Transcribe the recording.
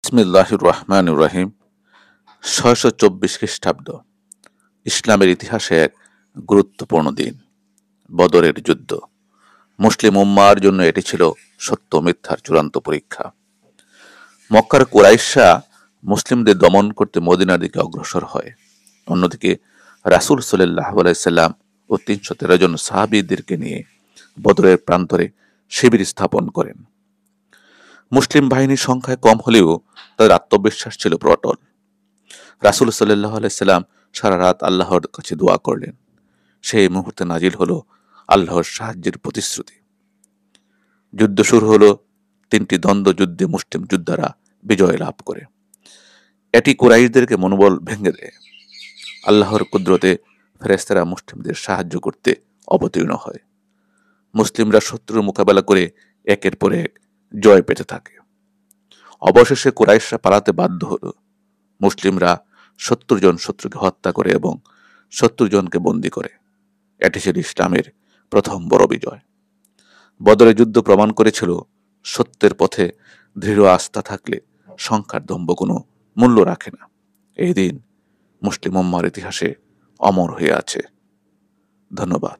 বিসমিল্লাহির রহমানির রহিম। ৬২৪ খ্রিস্টাব্দ। ইসলামের ইতিহাসে এক গুরুত্বপূর্ণ দিন, বদরের যুদ্ধ। মুসলিম উম্মাহর জন্য এটি ছিল সত্য মিথ্যার চূড়ান্ত পরীক্ষা। মক্কার কুরাইশরা মুসলিমদের দমন করতে মদিনার দিকে অগ্রসর হয়। অন্যদিকে রাসূল সাল্লাল্লাহু আলাইহি সাল্লাম ও ৩১৩ জন সাহাবীদেরকে নিয়ে বদরের প্রান্তরে শিবির স্থাপন করেন। মুসলিম বাহিনীর সংখ্যায় কম হলেও তাদের আত্মবিশ্বাস ছিল প্রটল। রাসূল সাল্লাল্লাহু আলাইহি সাল্লাম সারা রাত আল্লাহর কাছে দোয়া করলেন। সেই মুহূর্তে নাজিল হলো আল্লাহর সাহায্যের প্রতিশ্রুতি। যুদ্ধ শুরু হলো। ৩টি দ্বন্দ্ব যুদ্ধে মুসলিম যোদ্ধারা বিজয় লাভ করে। এটি কুরাইশদেরকে মনোবল ভেঙে দেয়। আল্লাহর কুদরতে ফেরেশতারা মুসলিমদের সাহায্য করতে অবতীর্ণ হয়। মুসলিমরা শত্রুর মোকাবেলা করে একের পর এক জয় পেতে থাকে। অবশেষে কুরাইশরা পালাতে বাধ্য হলো। মুসলিমরা ৭০ জন শত্রুকে হত্যা করে এবং ৭০ জনকে বন্দী করে। এটি ছিল ইসলামের প্রথম বড় বিজয়। বদরের যুদ্ধ প্রমাণ করেছিল, সত্যের পথে দৃঢ় আস্থা থাকলে সংখ্যার দম্ভ কোনো মূল্য রাখে না। এই দিন মুসলিম উম্মাহর ইতিহাসে অমর হয়ে আছে। ধন্যবাদ।